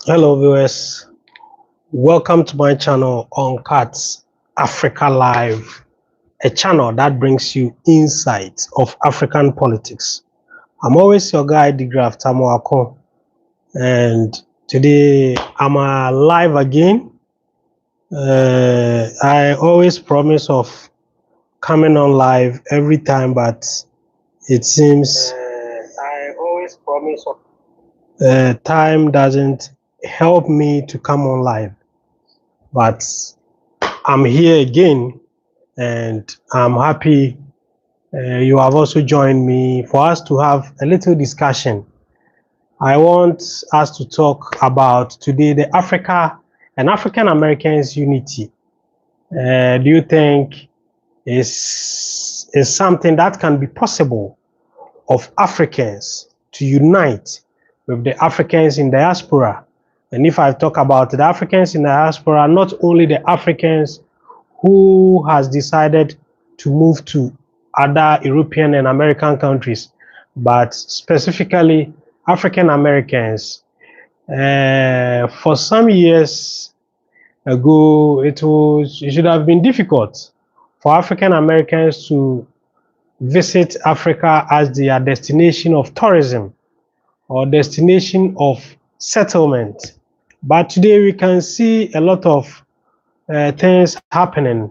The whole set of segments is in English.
Hello viewers, welcome to my channel UncutAfrica Live, a channel that brings you insights of African politics. I'm always your guy, Digraph Tamuako, and today I'm live again. I always promise of coming on live every time, but it seems time doesn't help me to come on live. But I'm here again, and I'm happy you have also joined me for us to have a little discussion. I want us to talk about today the Africa and African Americans unity. Do you think is something that can be possible of Africans to unite with the Africans in diaspora? And if I talk about the Africans in diaspora, not only the Africans who has decided to move to other European and American countries, but specifically African Americans. For some years ago, it should have been difficult for African Americans to visit Africa as their destination of tourism or destination of settlement. But today we can see a lot of things happening,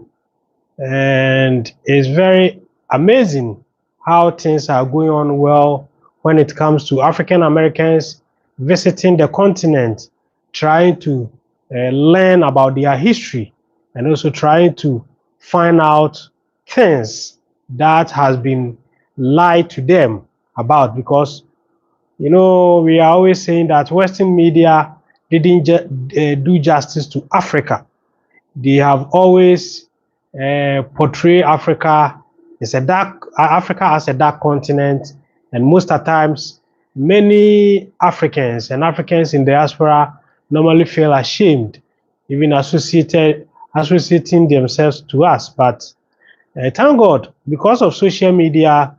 and it's very amazing how things are going on well when it comes to African Americans visiting the continent, trying to learn about their history, and also trying to find out things that has been lied to them about. Because we are always saying that Western media didn't do justice to Africa. They have always portrayed Africa as a dark continent, and most of the times, many Africans and Africans in diaspora normally feel ashamed, even associating themselves to us. But thank God, because of social media,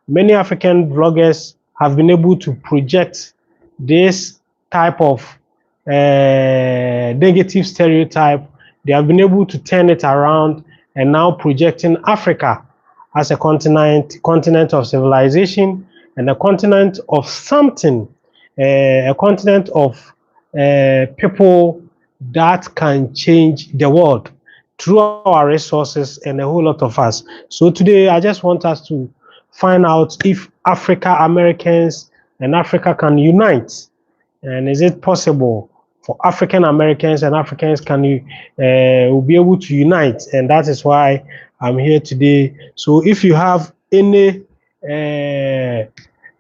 many African bloggers have been able to project this type of negative stereotype. They have been able to turn it around and now projecting Africa as a continent of civilization and a continent of something, a continent of people that can change the world through our resources and a whole lot of us. So today I just want us to find out if Africa Americans and Africa can unite, and is it possible for African Americans and Africans will be able to unite. And that is why I'm here today. So if you have any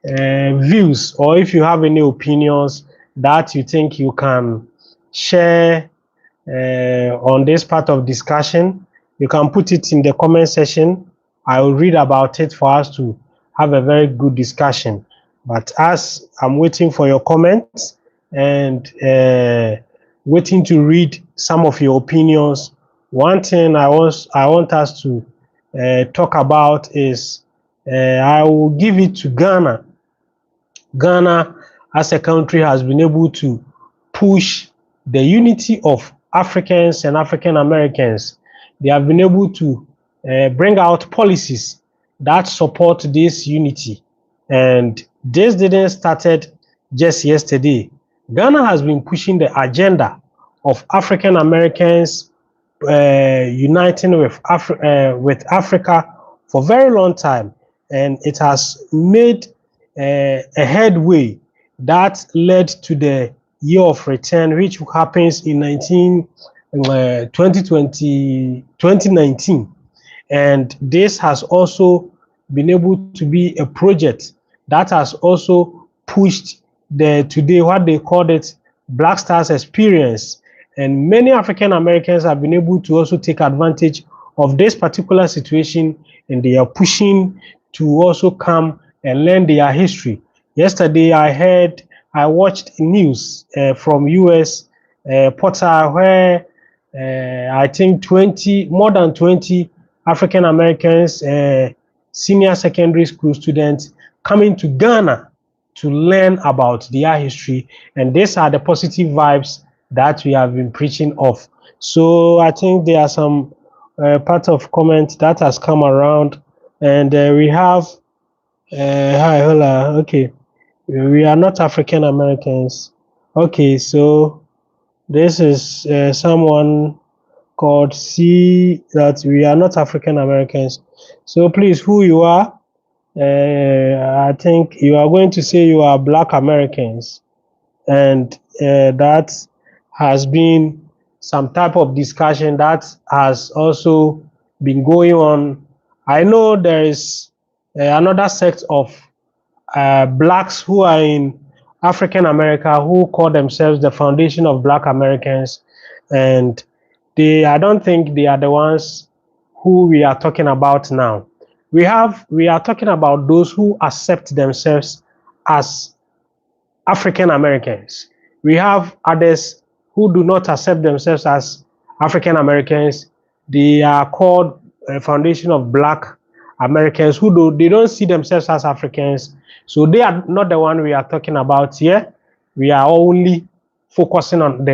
views, or if you have any opinions that you think you can share on this part of discussion, you can put it in the comment section. I will read about it for us to have a very good discussion. But as I'm waiting for your comments and waiting to read some of your opinions, one thing I want us to talk about is I will give it to Ghana. Ghana as a country has been able to push the unity of Africans and African Americans. They have been able to bring out policies that support this unity. And this didn't started just yesterday. Ghana has been pushing the agenda of African Americans uniting with Africa for a very long time, and it has made a headway that led to the year of return, which happens in 2019. And this has also been able to be a project that has also pushed today what they called it Black Stars experience. And many African Americans have been able to also take advantage of this particular situation, and they are pushing to also come and learn their history. Yesterday, I watched news from US portal where I think more than 20 African Americans, senior secondary school students, coming to Ghana to learn about their history. And these are the positive vibes that we have been preaching of. So I think there are some part of comment that has come around, and we have hi, hola. Okay, we are not African Americans. Okay, so this is someone called C that we are not African Americans. So please, who you are? I think you are going to say you are Black Americans, and that has been some type of discussion that has also been going on. I know there is another sect of blacks who are in African America who call themselves the Foundation of Black Americans, and I don't think they are the ones who we are talking about now. We are talking about those who accept themselves as African Americans. We have others who do not accept themselves as African Americans. They are called Foundation of Black Americans they don't see themselves as Africans. So they are not the one we are talking about here. We are only focusing on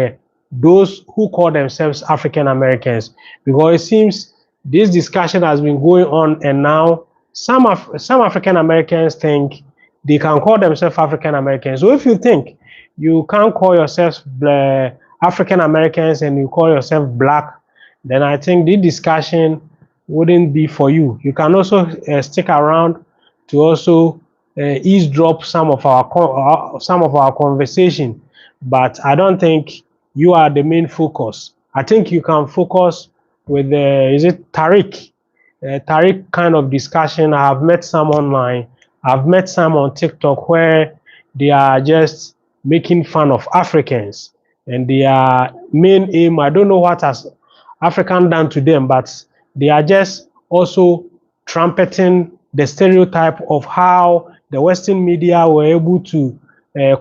those who call themselves African Americans, because it seems this discussion has been going on, and now some African Americans think they can call themselves African Americans. So if you think you can't call yourself African Americans and you call yourself Black, then I think the discussion wouldn't be for you. You can also stick around to also eavesdrop some of our conversation, but I don't think you are the main focus. I think you can focus with is it Tariq? Tariq kind of discussion. I have met some online. I've met some on TikTok where they are just making fun of Africans, and their main aim, I don't know what has African done to them, but they are just also trumpeting the stereotype of how the Western media were able to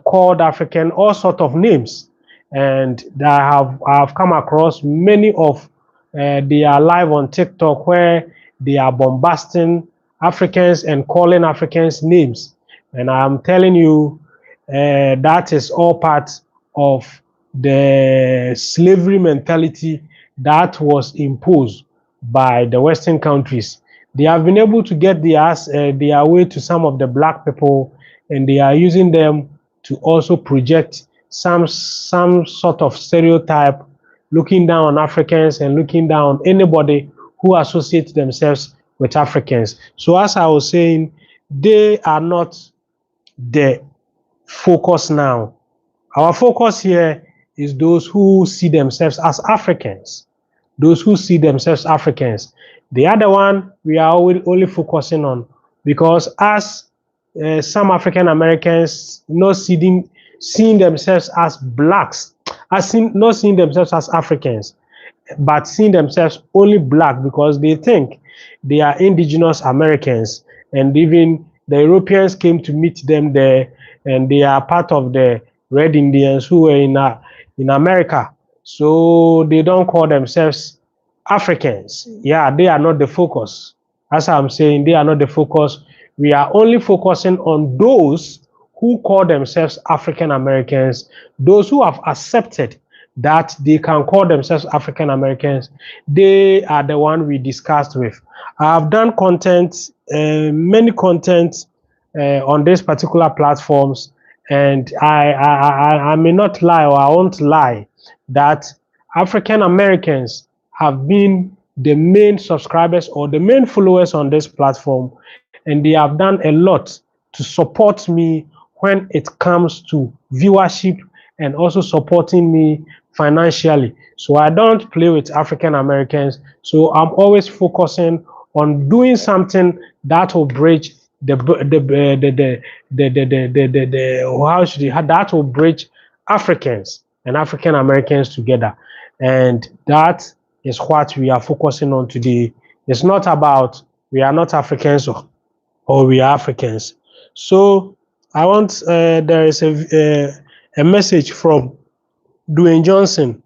call African all sort of names. And I have come across many of they are live on TikTok where they are bombasting Africans and calling Africans names. And I'm telling you, that is all part of the slavery mentality that was imposed by the Western countries. They have been able to get their way to some of the black people, and they are using them to also project some sort of stereotype, looking down on Africans and looking down on anybody who associates themselves with Africans. So as I was saying, they are not the focus now. Our focus here is those who see themselves as Africans. Those who see themselves Africans. The other one we are only focusing on, because as some African Americans not seeing themselves as blacks, not seeing themselves as Africans, but seeing themselves only black because they think they are indigenous Americans, and even the Europeans came to meet them there, and they are part of the Red Indians who were in America. So they don't call themselves Africans. Yeah, they are not the focus. As I'm saying, they are not the focus. We are only focusing on those who call themselves African Americans, those who have accepted that they can call themselves African Americans. They are the one we discussed with. I've done content, many content on these particular platforms, and I may not lie, or I won't lie, that African Americans have been the main subscribers or the main followers on this platform, and they have done a lot to support me when it comes to viewership and also supporting me financially. So I don't play with African Americans. So I'm always focusing on doing something that will bridge that will bridge Africans and African Americans together. And that is what we are focusing on today. It's not about we are not Africans or we are Africans. So I want there is a message from Dwayne Johnson,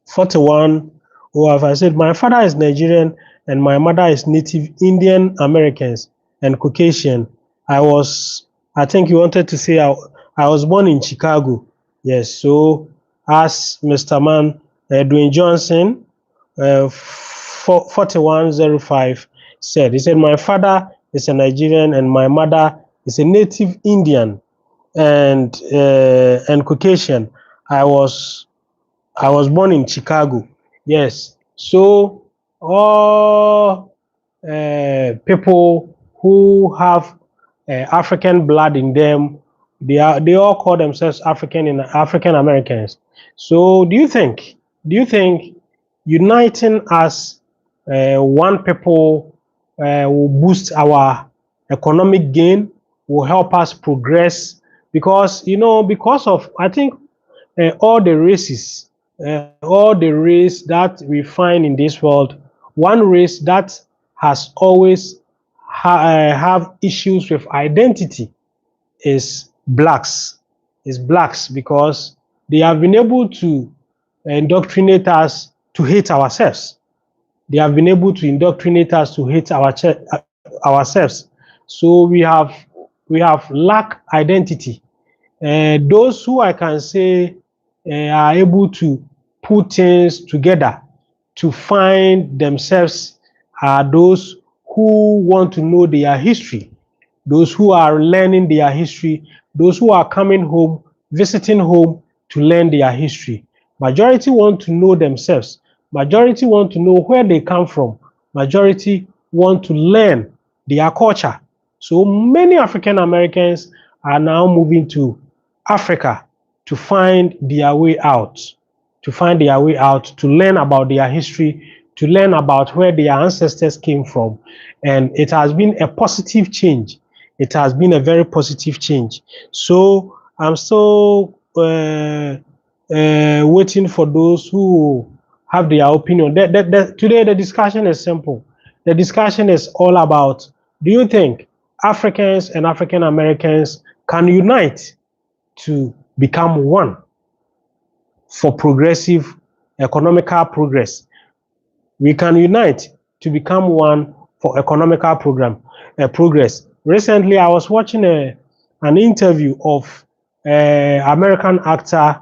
41, who have I said, my father is Nigerian and my mother is native Indian Americans and Caucasian. I was I think you wanted to say I was born in Chicago. Yes, so as Mr. Man, Dwayne Johnson, 4105 said, he said, my father is a Nigerian and my mother is a native Indian and Caucasian. I was born in Chicago. Yes, so all people who have African blood in them, they all call themselves African Americans. So do you think uniting as one people will boost our economic gain, will help us progress? Because because of, I think, all the races, all the race that we find in this world, one race that has always have issues with identity is blacks. Is blacks, because they have been able to indoctrinate us to hate ourselves. They have been able to indoctrinate us to hate ourselves. So we have lack identity. Those who I can say are able to put things together to find themselves are those who want to know their history, those who are learning their history, those who are coming home, visiting home to learn their history. Majority want to know themselves. Majority want to know where they come from. Majority want to learn their culture. So many African Americans are now moving to Africa to find their way out, to learn about their history, to learn about where their ancestors came from. And it has been a positive change. It has been a very positive change. So I'm still waiting for those who have their opinion. Today, the discussion is simple. The discussion is all about, do you think Africans and African Americans can unite to become one for progressive economical progress? We can unite to become one for economical progress. Recently, I was watching an interview of American actor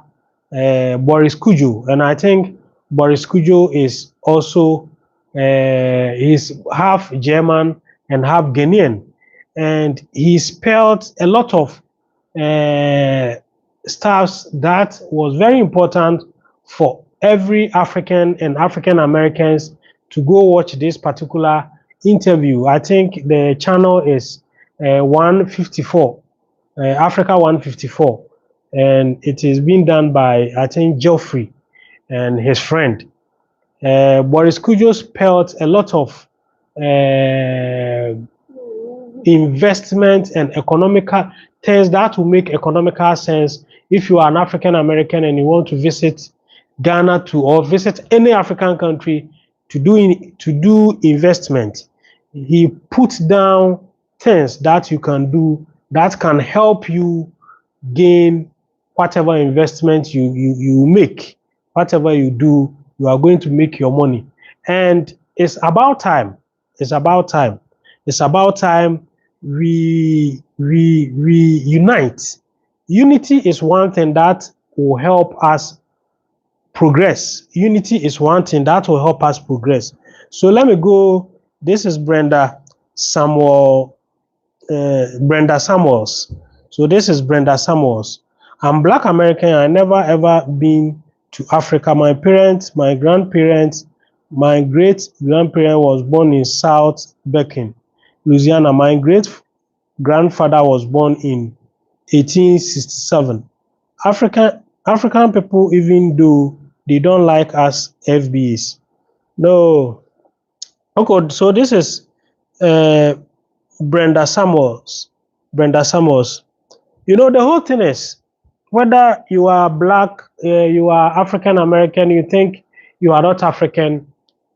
Boris Kujo, and I think Boris Kujo is also he's half German and half Ghanaian, and he spelled a lot of stuff that was very important for every African and African Americans to go watch this particular interview. I think the channel is 154, Africa 154, and it is being done by, I think, Geoffrey and his friend. Boris Kujo spelled a lot of investment and economical things that will make economical sense if you are an African American and you want to visit Ghana or visit any African country to do investment. He puts down things that you can do that can help you gain whatever investment you make. Whatever you do, you are going to make your money. And it's about time. It's about time. It's about time we unite. Unity is one thing that will help us progress. Unity is one thing that will help us progress. So let me go. This is Brenda Samuels. So this is Brenda Samuels. I'm Black American. I never ever been to Africa. My parents, my grandparents, my great grandparent was born in South Beacon, Louisiana. My great grandfather was born in 1867. African people, even though they don't like us FBAs. No. Okay, so this is Brenda Samuels. Brenda Samuels. You know, the whole thing is, whether you are black, you are African American, you think you are not African,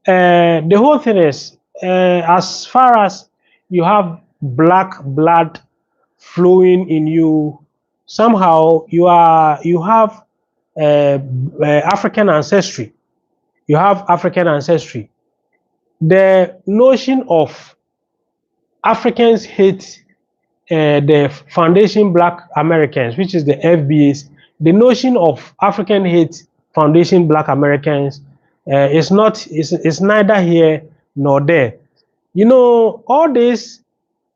the whole thing is, as far as you have black blood flowing in you, somehow you have African ancestry. You have African ancestry. The notion of Africans hate the Foundation Black Americans, which is the FBAs, the notion of African Hate Foundation Black Americans is not, is neither here nor there. You know, all this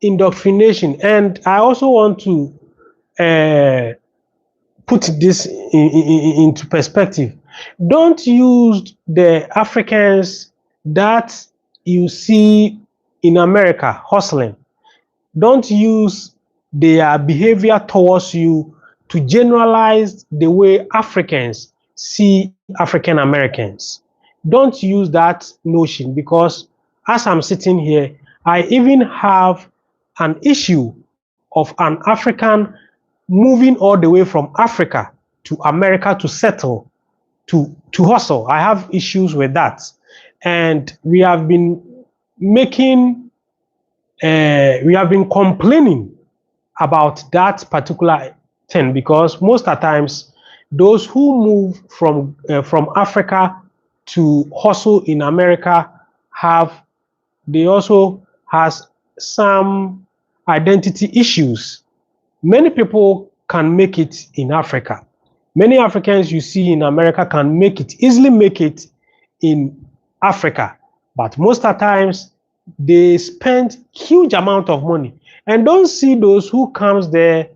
indoctrination, and I also want to put this into perspective. Don't use the Africans that you see in America hustling. Don't use their behavior towards you to generalize the way Africans see African Americans. Don't use that notion, because as I'm sitting here, I even have an issue of an African moving all the way from Africa to America to settle, to hustle. I have issues with that. And we have been complaining about that particular thing, because most of the times those who move from Africa to hustle in America they also has some identity issues. Many people can make it in Africa. Many Africans you see in America can easily make it in Africa, but most of the times they spend huge amount of money and don't see those who comes there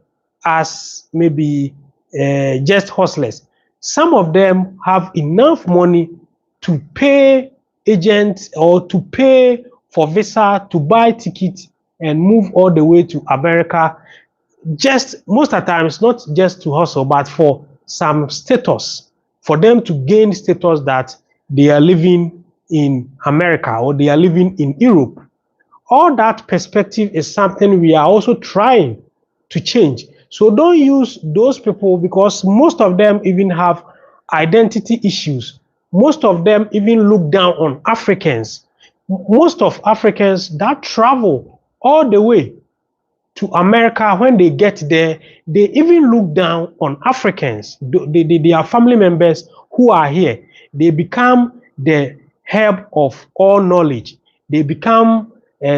as maybe just hustlers. Some of them have enough money to pay agents or to pay for visa, to buy tickets and move all the way to America. Just most of the times, not just to hustle, but for some status, for them to gain status that they are living in America or they are living in Europe. All that perspective is something we are also trying to change. So don't use those people, because most of them even have identity issues. Most of them even look down on Africans. Most of Africans that travel all the way to America, when they get there, they even look down on Africans. They are family members who are here. They become the herb of all knowledge. They become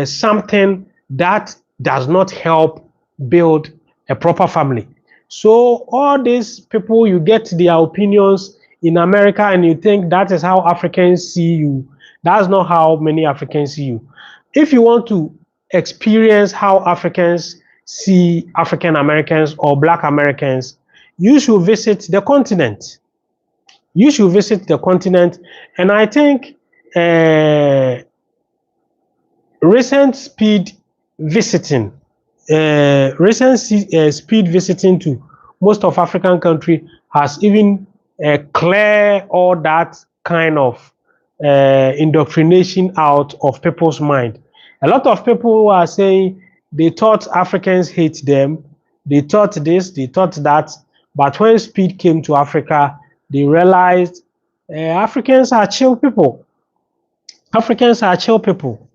something that does not help build a proper family. So all these people, you get their opinions in America and you think that is how Africans see you. That's not how many Africans see you. If you want to experience how Africans see African Americans or Black Americans, you should visit the continent. You should visit the continent. And I think recent speed visiting to most of African country has even cleared all that kind of indoctrination out of people's mind. A lot of people are saying they thought Africans hate them, they thought this, they thought that, but when speed came to Africa, they realized Africans are chill people. Africans are chill people.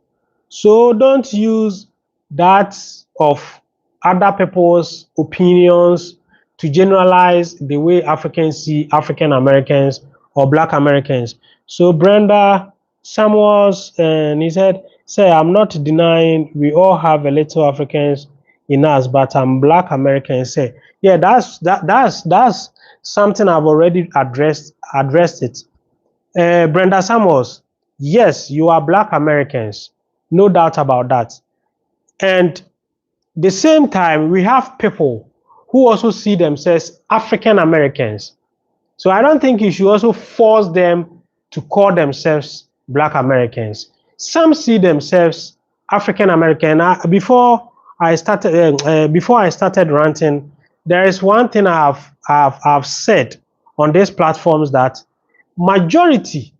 So don't use that of other people's opinions to generalize the way Africans see African Americans or Black Americans. So Brenda Samuels, and he said, I'm not denying we all have a little Africans in us, but I'm Black American. Say, yeah, that's something I've already addressed it. Brenda Samuels, yes, you are Black Americans, no doubt about that. And the same time, we have people who also see themselves African Americans. So I don't think you should also force them to call themselves Black Americans. Some see themselves African American. Before I started ranting, there is one thing I've said on these platforms, that majority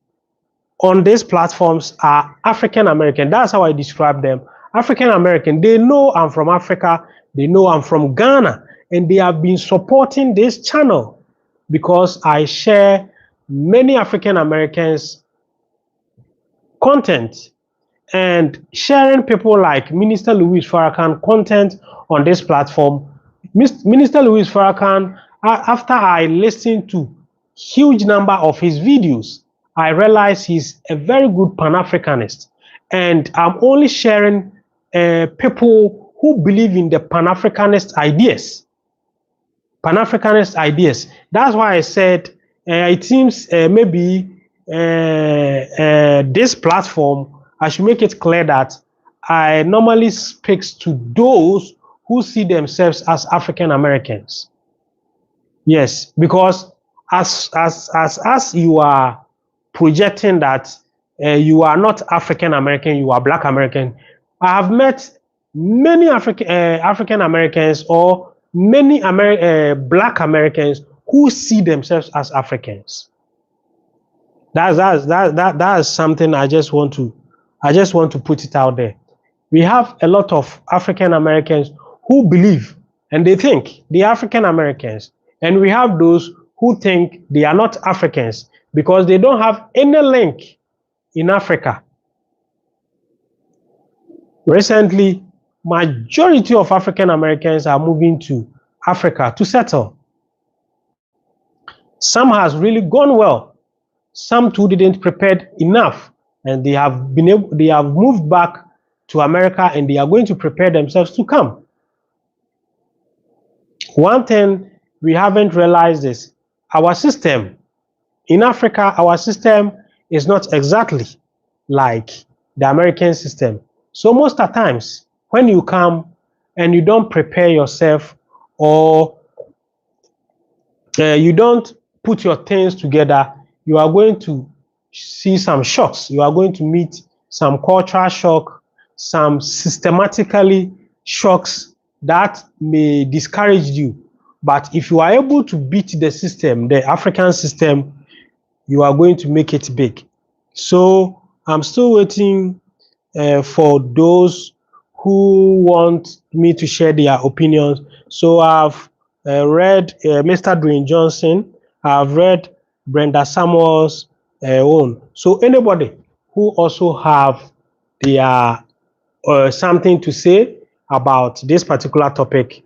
on these platforms are African American. That's how I describe them. African American. They know I'm from Africa. They know I'm from Ghana, and they have been supporting this channel because I share many African Americans content, and sharing people like Minister Louis Farrakhan content on this platform. Minister Louis Farrakhan, after I listened to huge number of his videos, I realized he's a very good Pan-Africanist, and I'm only sharing people who believe in the Pan-Africanist ideas. Pan-Africanist ideas. That's why I said it seems maybe this platform, I should make it clear that I normally speak to those who see themselves as African Americans. Yes, because as you are projecting that you are not African American, you are Black American. I have met many African Americans or many Black Americans who see themselves as Africans. That's something I just want to put it out there. We have a lot of African Americans who believe and they think they are African Americans, and we have those who think they are not Africans because they don't have any link in Africa. Recently, majority of African Americans are moving to Africa to settle. Some has really gone well. Some too didn't prepare enough, and they have moved back to America, and they are going to prepare themselves to come. One thing we haven't realized is our system in Africa. Our system is not exactly like the American system. So most of the times when you come and you don't prepare yourself, or you don't put your things together, you are going to see some shocks. You are going to meet some cultural shock, some systematically shocks that may discourage you. But if you are able to beat the system, the African system, you are going to make it big. So I'm still waiting for those who want me to share their opinions. So I've read Mr. Dwayne Johnson. I've read Brenda Samuel's own. So anybody who also have their something to say about this particular topic.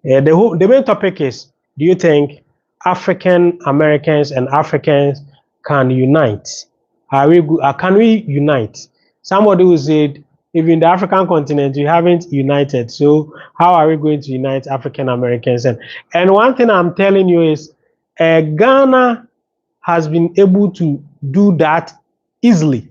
The main topic is, do you think African Americans and Africans can unite? Can we unite? Somebody who said, even the African continent, we haven't united. So how are we going to unite African Americans? And one thing I'm telling you is, Ghana has been able to do that easily.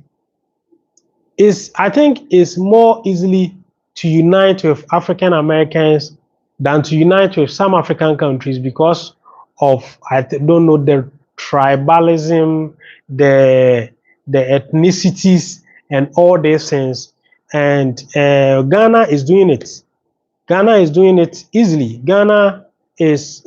I think it's more easily to unite with African Americans than to unite with some African countries because of, I don't know, the tribalism, the ethnicities, and all these things. And Ghana is doing it. Ghana is doing it easily. Ghana is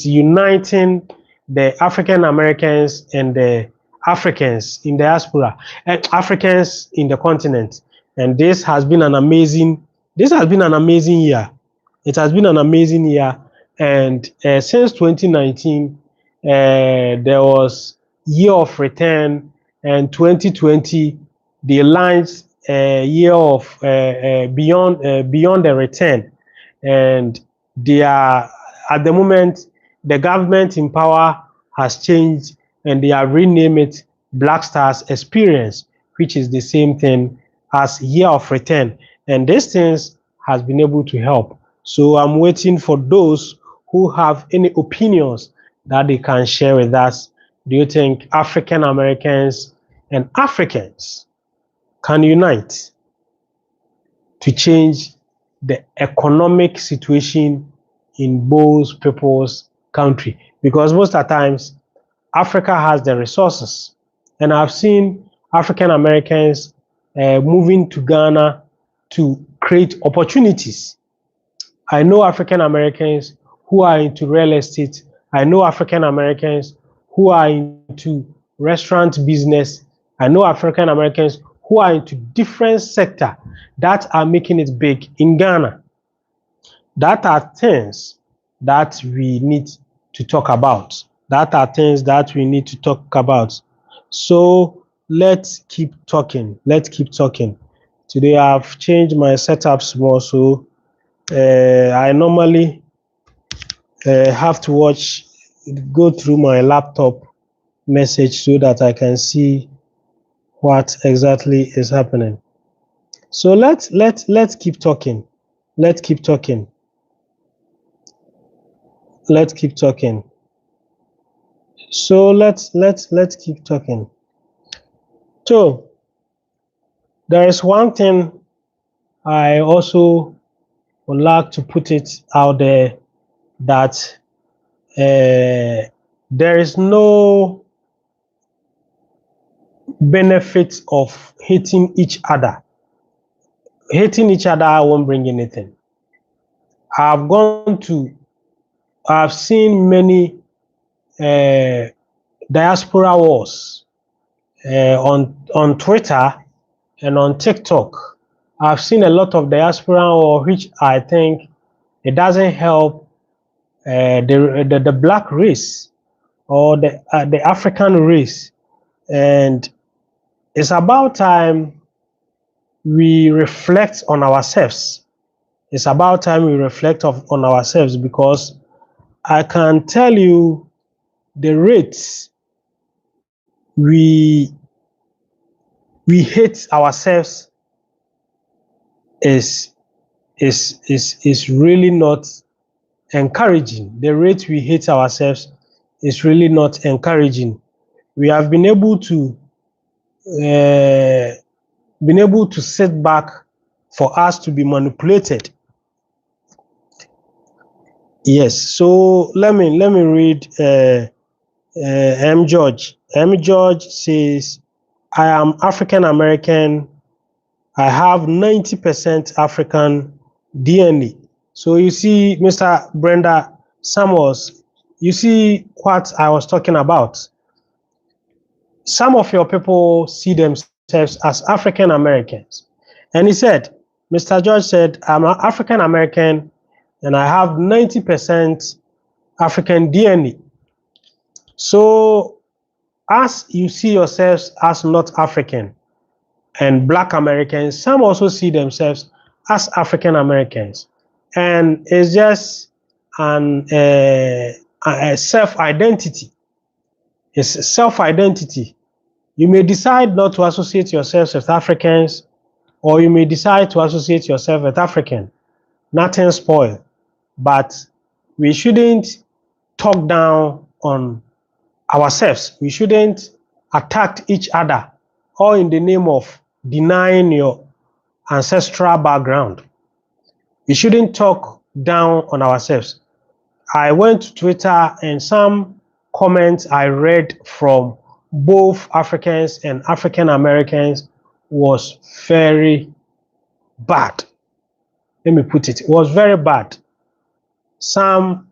uniting the African Americans and the Africans in diaspora and Africans in the continent. And this has been an amazing year. It has been an amazing year. And since 2019, there was year of return, and 2020, they launched a year of beyond the return. And they are, at the moment, the government in power has changed, and they have renamed it Black Stars Experience, which is the same thing as year of return. And these things has been able to help. So I'm waiting for those who have any opinions that they can share with us. Do you think African Americans and Africans can unite to change the economic situation in both people's country? Because most of the times, Africa has the resources. And I've seen African Americans moving to Ghana to create opportunities. I know African Americans who are into real estate. I know African Americans who are into restaurant business. I know African Americans who are into different sectors that are making it big in Ghana. That are things that we need to talk about. So let's keep talking. Today I've changed my setup small, so I normally have to go through my laptop message so that I can see what exactly is happening. So let's keep talking. let's keep talking. Let's keep talking. So let's keep talking. So there is one thing I also would like to put it out there, that there is no benefit of hating each other. Hating each other won't bring anything. I've seen many diaspora wars on Twitter and on TikTok. I've seen a lot of diaspora war, which I think it doesn't help the black race or the African race. And it's about time we reflect on ourselves. It's about time we reflect on ourselves, because I can tell you the rates we hate ourselves is really not encouraging. The rate we hate ourselves is really not encouraging. We have been able to sit back for us to be manipulated. Yes. So let me read M. George. M. George says, I am African American. I have 90% African DNA. So you see, Mr. Brenda Samuels, you see what I was talking about. Some of your people see themselves as African Americans. And he said, Mr. George said, I'm African American and I have 90% African DNA. So as you see yourselves as not African and Black Americans, some also see themselves as African Americans. And it's just a self-identity. It's self-identity. You may decide not to associate yourselves with Africans, or you may decide to associate yourself with African. Nothing spoiled. But we shouldn't talk down on ourselves. We shouldn't attack each other, all in the name of denying your ancestral background. We shouldn't talk down on ourselves. I went to Twitter and some comments I read from both Africans and African Americans was very bad. Let me put it was very bad. Some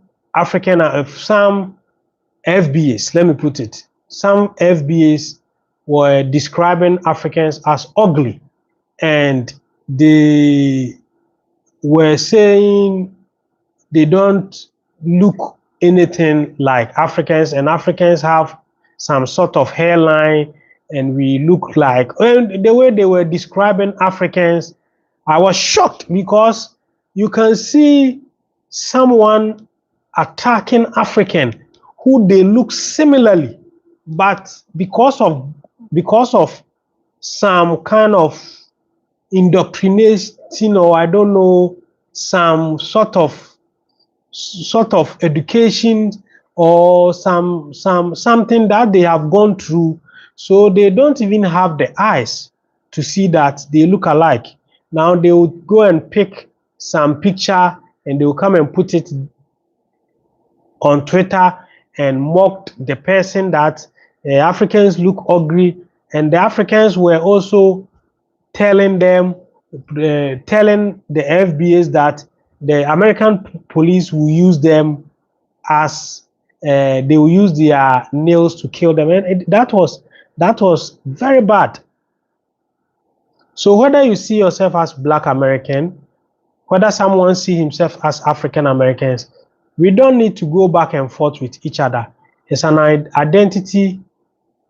FBAs, let me put it, some FBAs were describing Africans as ugly, and they were saying they don't look anything like Africans, and Africans have some sort of hairline, and we look like, and the way they were describing Africans, I was shocked, because you can see someone attacking African who they look similarly, but because of some kind of indoctrination, or I don't know, some sort of education, or something that they have gone through, so they don't even have the eyes to see that they look alike. Now they will go and pick some picture and they will come and put it on Twitter and mocked the person that Africans look ugly, and the Africans were also telling the FBAs that the American police will use them as they will use their nails to kill them, and that was very bad. So whether you see yourself as Black American, whether someone see himself as African Americans, we don't need to go back and forth with each other. It's an identity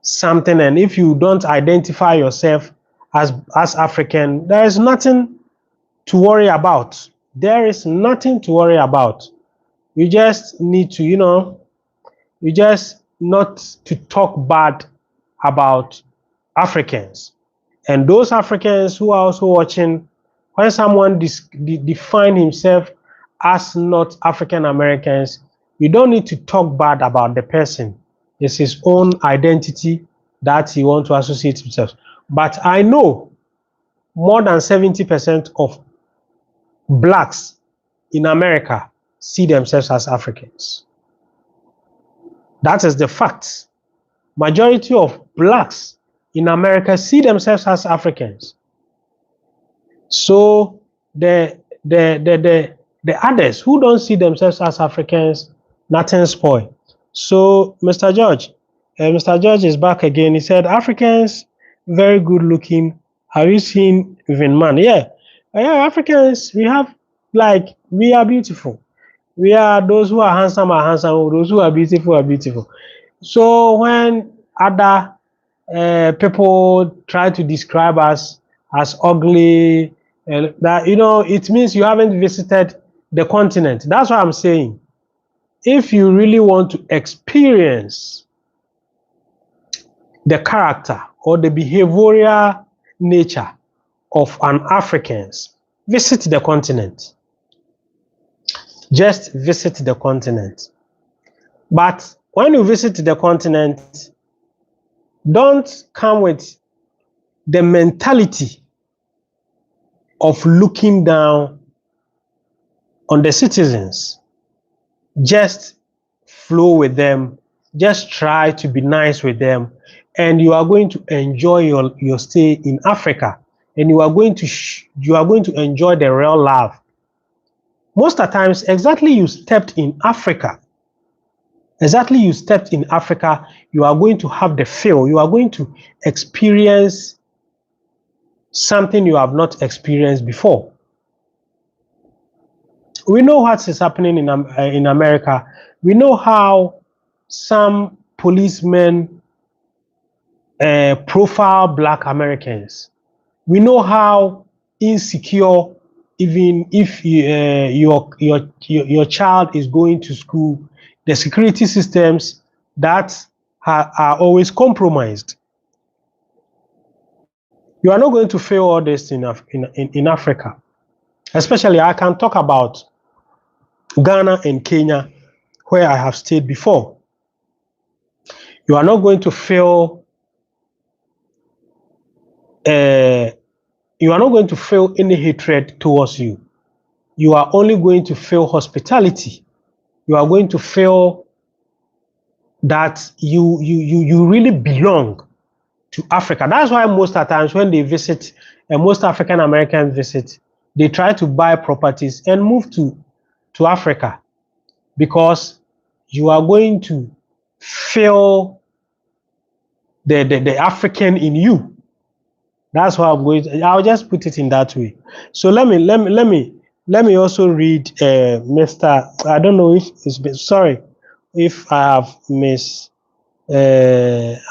something, and if you don't identify yourself as African, there is nothing to worry about. There is nothing to worry about. You just need to, you just not to talk bad about Africans. And those Africans who are also watching When someone define himself as not African Americans, you don't need to talk bad about the person. It's his own identity that he wants to associate himself. But I know more than 70% of blacks in America see themselves as Africans. That is the fact. Majority of blacks in America see themselves as Africans. So the others who don't see themselves as Africans, nothing spoil. So Mr. George is back again. He said, Africans, very good looking. Have you seen even man? Yeah, Africans, we are beautiful. We are those who are handsome, those who are beautiful. So when other people try to describe us as ugly, that it means you haven't visited the continent. That's what I'm saying. If you really want to experience the character or the behavioral nature of an Africans, visit the continent. Just visit the continent. But when you visit the continent, don't come with the mentality of looking down on the citizens. Just flow with them. Just try to be nice with them. And you are going to enjoy your stay in Africa. And you are going to enjoy the real love. Most of the times, exactly you stepped in Africa, you are going to have the feel, you are going to experience something you have not experienced before. We know what is happening in America. We know how some policemen profile Black Americans. We know how insecure, even if your child is going to school, the security systems that are always compromised. You are not going to fail all this in Africa. Especially, I can talk about Ghana and Kenya, where I have stayed before. You are not going to feel any hatred towards you. You are only going to feel hospitality. You are going to feel that you really belong to Africa. That's why most of the times when they visit, and most African Americans visit, they try to buy properties and move to Africa, because you are going to feel the African in you. That's why I'll just put it in that way. So let me also read Mr. I don't know if it's sorry if I have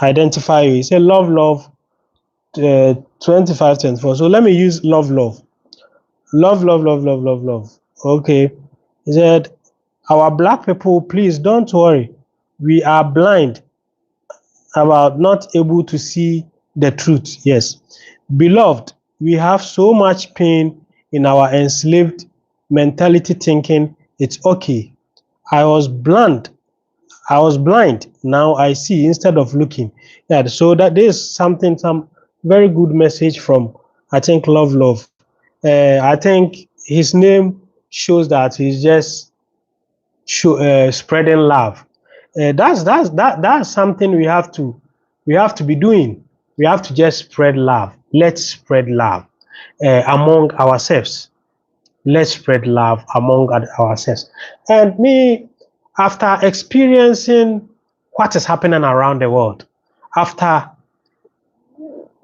identify you. He said love 2524. So let me use love. Okay. He said, our Black people, please don't worry. We are blind about not able to see the truth. Yes. Beloved, we have so much pain in our enslaved mentality thinking it's okay. I was blind. Now I see instead of looking. Yeah, so that there's some very good message from, I think, love. I think his name shows that he's just spreading love. That's something we have to be doing. We have to just spread love. Let's spread love among ourselves. Let's spread love among ourselves. And me, after experiencing what is happening around the world, after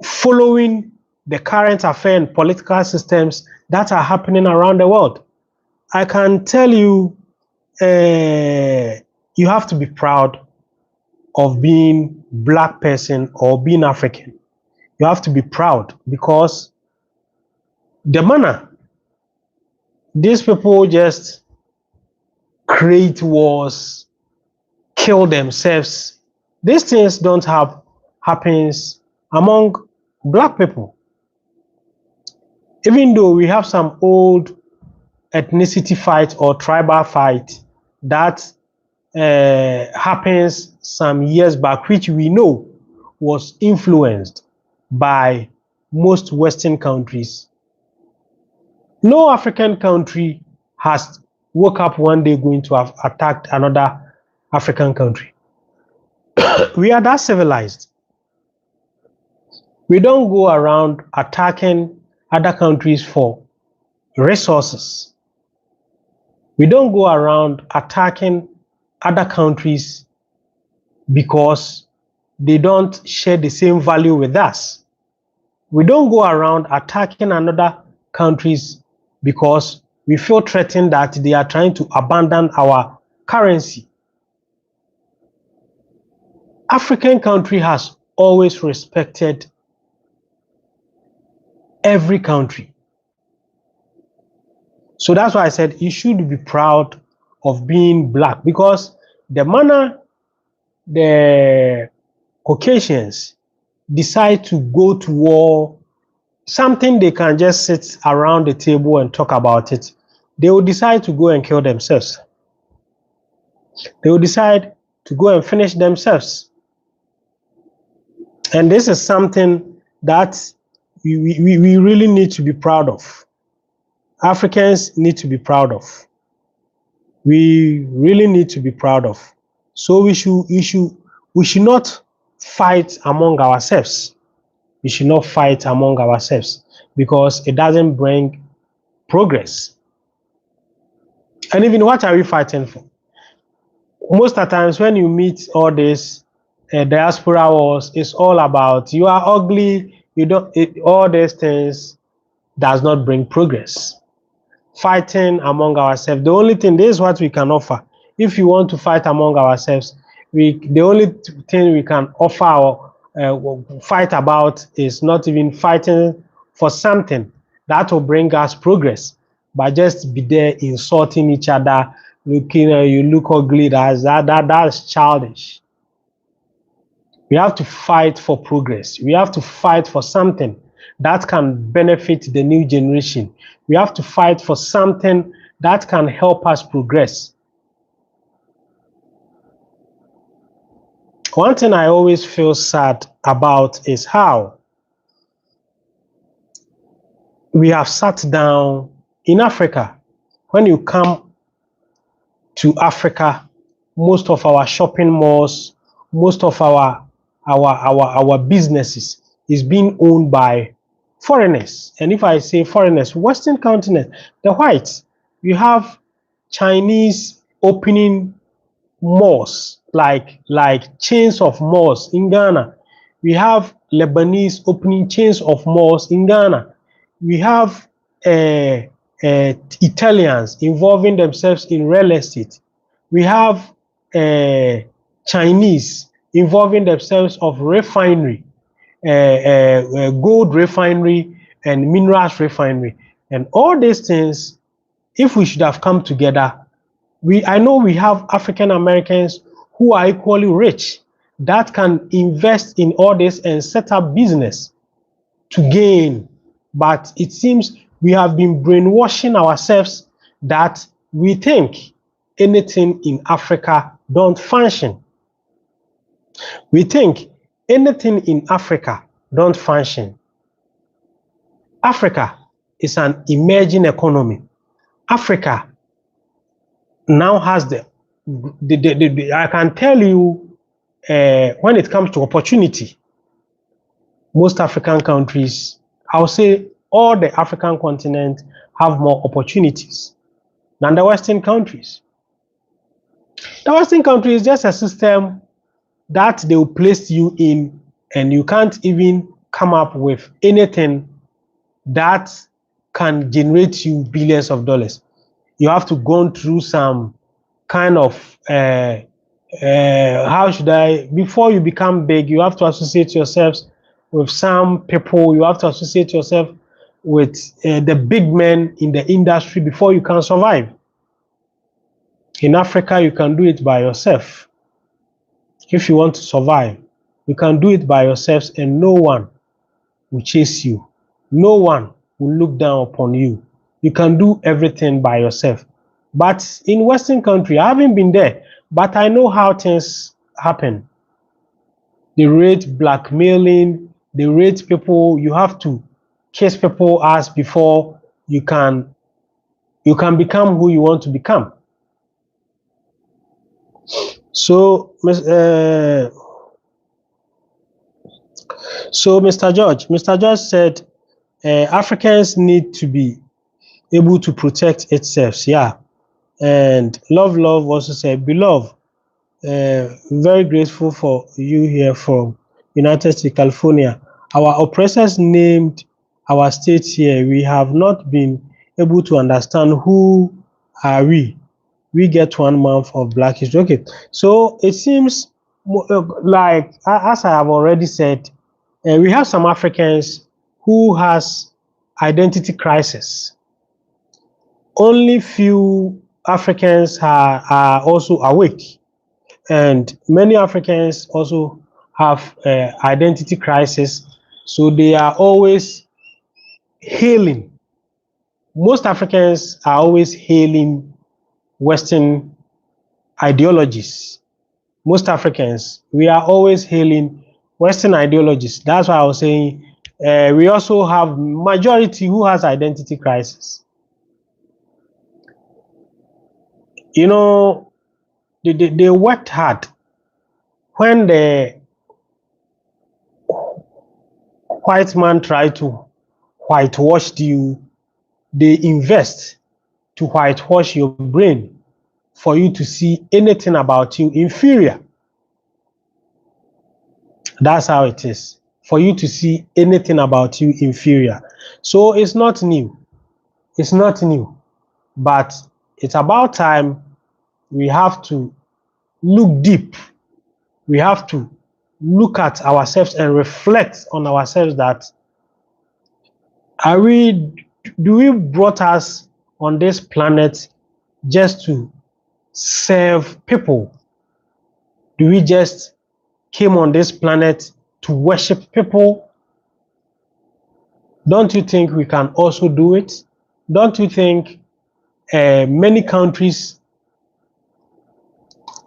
following the current affair and political systems that are happening around the world, I can tell you, you have to be proud of being Black person or being African. You have to be proud, because the manner these people just create wars, kill themselves, these things don't happens among Black people. Even though we have some old ethnicity fight or tribal fight that happens some years back, which we know was influenced by most Western countries. No African country has woke up one day going to have attacked another African country. We are that civilized. We don't go around attacking other countries for resources. We don't go around attacking other countries because they don't share the same value with us. We don't go around attacking another countries because we feel threatened that they are trying to abandon our currency. African country has always respected every country. So that's why I said you should be proud of being black, because the manner the Caucasians decide to go to war, something they can just sit around the table and talk about it, they will decide to go and kill themselves. They will decide to go and finish themselves. And this is something that we really need to be proud of. Africans need to be proud of. We really need to be proud of. So we should not fight among ourselves. We should not fight among ourselves because it doesn't bring progress. And even what are we fighting for? Most of the times when you meet all this diaspora wars, it's all about you are ugly, you don't, all these things does not bring progress. Fighting among ourselves, the only thing, this is what we can offer. If you want to fight among ourselves, the only thing we can offer or fight about is not even fighting for something that will bring us progress, but just be there insulting each other, looking you look ugly, that's childish. We have to fight for progress. We have to fight for something that can benefit the new generation. We have to fight for something that can help us progress. One thing I always feel sad about is how we have sat down in Africa. When you come to Africa, most of our shopping malls, most of our businesses is being owned by foreigners. And if I say foreigners, Western continent, the whites, you have Chinese opening malls, like chains of malls in Ghana. We have Lebanese opening chains of malls in Ghana. We have Italians involving themselves in real estate. We have Chinese involving themselves of refinery, gold refinery and minerals refinery. And all these things, if we should have come together, I know we have African Americans who are equally rich that can invest in all this and set up business to gain. But it seems we have been brainwashing ourselves that we think anything in Africa don't function. We think anything in Africa don't function. Africa is an emerging economy. Africa now has I can tell you, when it comes to opportunity, most African countries, I'll say all the African continent have more opportunities than the Western countries. The Western country is just a system that they will place you in, and you can't even come up with anything that can generate you billions of dollars. You have to go through some kind of before you become big, you have to associate yourselves with some people, you have to associate yourself with the big men in the industry before you can survive. In Africa, you can do it by yourself. If you want to survive, you can do it by yourselves, and no one will chase you. No one will look down upon you. You can do everything by yourself. But in Western country, I haven't been there, but I know how things happen. They rate blackmailing, they rate people. You have to kiss people ass before you can become who you want to become. So, Mr. George said Africans need to be able to protect itself. Yeah. And Love also said, beloved, very grateful for you here from United States, California. Our oppressors named our states here. We have not been able to understand who are we. We get 1 month of Black History. Okay, so it seems like, as I have already said, we have some Africans who has identity crisis. Only few Africans are also awake, and many Africans also have identity crisis, so they are always hailing. Most Africans are always hailing Western ideologies. Most Africans, we are always hailing Western ideologies. That's why I was saying we also have majority who has identity crisis. You know, they worked hard. When the white man tried to whitewash you, they invest to whitewash your brain for you to see anything about you inferior. That's how it is. For you to see anything about you inferior. So it's not new. It's not new. But it's about time we have to look deep. We have to look at ourselves and reflect on ourselves that do we brought us on this planet just to serve people? Do we just came on this planet to worship people? Don't you think we can also do it? Don't you think many countries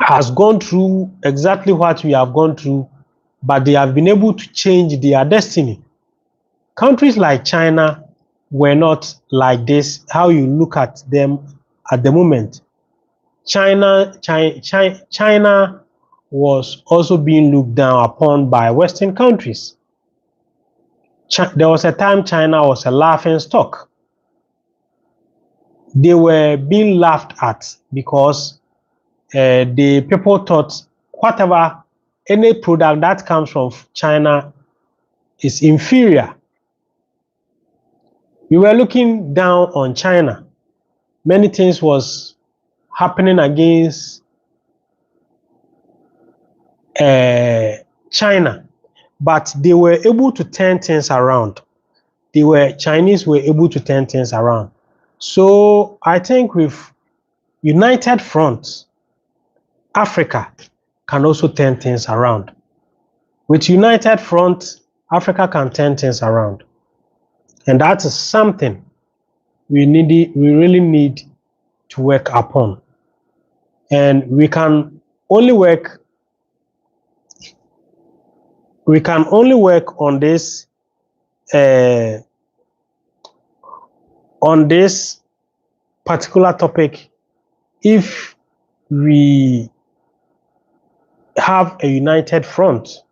has gone through exactly what we have gone through, but they have been able to change their destiny? Countries like China were not like this, how you look at them at the moment. China was also being looked down upon by Western countries. There was a time China was a laughing stock. They were being laughed at because the people thought whatever, any product that comes from China is inferior. We were looking down on China. Many things was happening against China, but they were able to turn things around. Chinese were able to turn things around. So I think with united front, Africa can also turn things around. With united front, Africa can turn things around. And that is something we really need to work upon. And we can only work on this particular topic if we have a united front.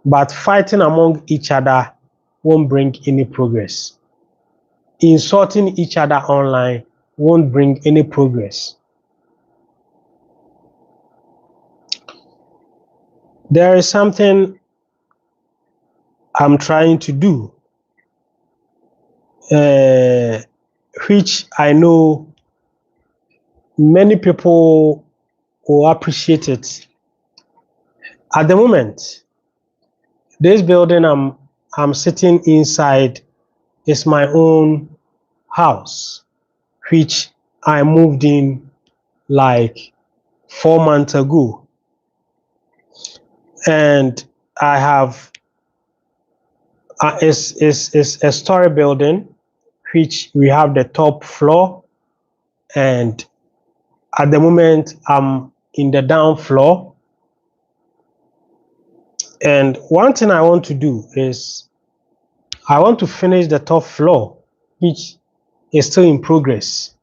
But fighting among each other won't bring any progress. Insulting each other online won't bring any progress. There is something I'm trying to do, which I know many people will appreciate it. At the moment, this building I'm sitting inside is my own house, which I moved in like 4 months ago. And I have is a story building, which we have the top floor, and at the moment I'm in the down floor. And one thing I want to do is I want to finish the top floor, which is still in progress.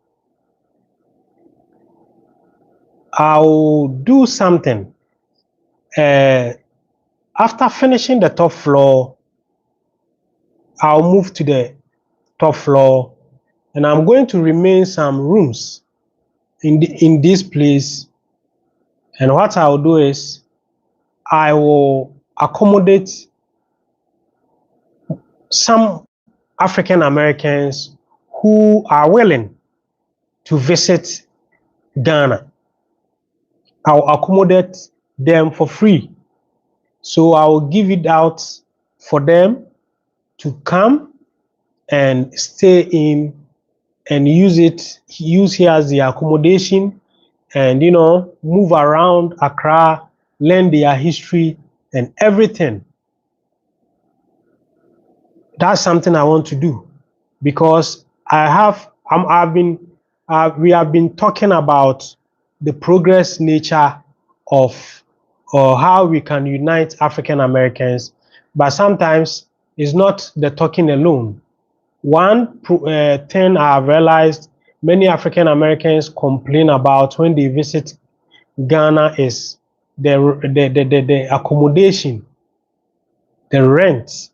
I'll do something. After finishing the top floor, I'll move to the top floor, and I'm going to remain some rooms in this place. And what I'll do is I will accommodate some African Americans who are willing to visit Ghana. I'll accommodate them for free. So I will give it out for them to come and stay in and use here as the accommodation, and move around Accra, learn their history and everything. That's something I want to do, because we have been talking about the progress nature of how we can unite African Americans, but sometimes it's not the talking alone. One thing I've realized many African Americans complain about when they visit Ghana is the accommodation, the rent,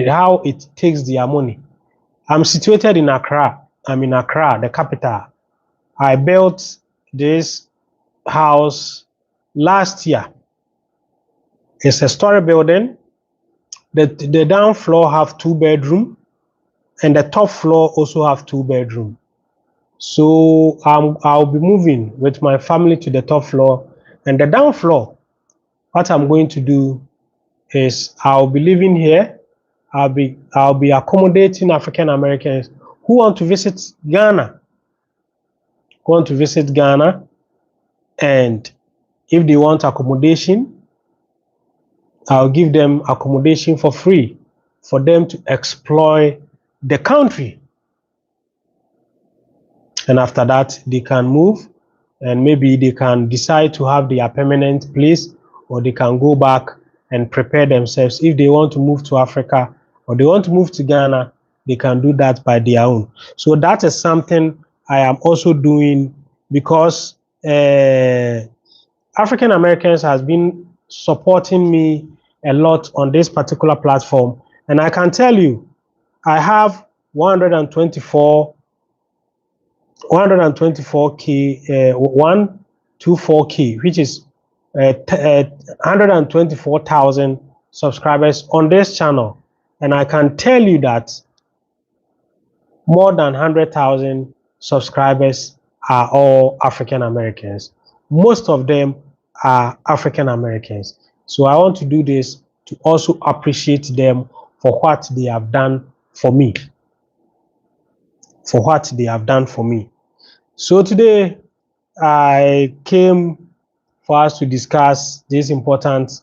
how it takes their money. I'm situated in Accra. I'm in Accra, the capital. I built this house last year. It's a story building. The down floor have 2 bedroom, and the top floor also have 2 bedroom. So I'll be moving with my family to the top floor, and the down floor, what I'm going to do is I'll be living here. I'll be accommodating African Americans who want to visit Ghana. And if they want accommodation, I'll give them accommodation for free for them to explore the country. And after that, they can move, and maybe they can decide to have their permanent place, or they can go back and prepare themselves. If they want to move to Africa or they want to move to Ghana, they can do that by their own. So that is something I am also doing, because African Americans has been supporting me a lot on this particular platform. And I can tell you, I have 124K, 124K, which is 124,000 subscribers on this channel. And I can tell you that more than 100,000 subscribers are all African Americans. Most of them are African Americans. So I want to do this to also appreciate them for what they have done for me. So today I came for us to discuss this important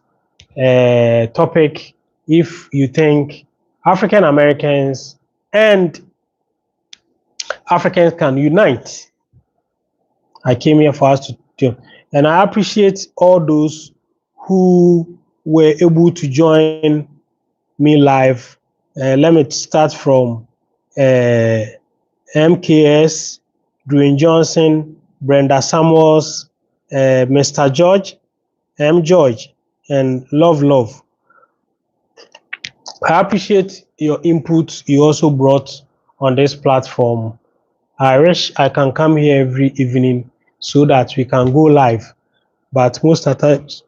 topic. If you think African Americans and Africans can unite, I came here for us to do. And I appreciate all those who were able to join me live. Let me start from MKS, Dwayne Johnson, Brenda Samuels, Mr. George, M. George, and Love. I appreciate your input you also brought on this platform. I wish I can come here every evening so that we can go live, but most of the times,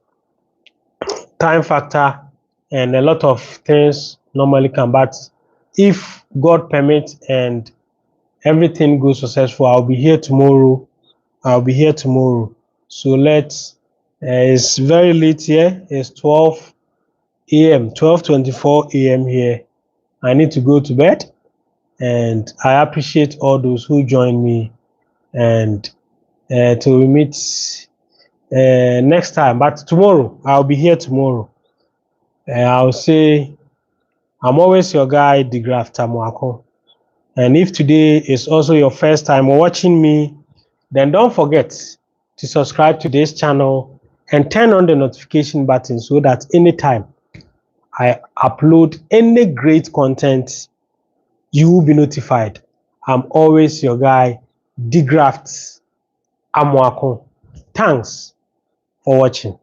time factor and a lot of things normally come. But if God permits and everything goes successful, I'll be here tomorrow. So it's very late here. It's 12 a.m., 12:24 a.m. here. I need to go to bed, and I appreciate all those who join me, and till we meet next time. But tomorrow, I'll be here tomorrow. I'll say I'm always your guy, Digraph Tamuako. And if today is also your first time watching me, then don't forget to subscribe to this channel and turn on the notification button so that anytime I upload any great content, you will be notified. I'm always your guy, Digraph Tamuako. Thanks for watching.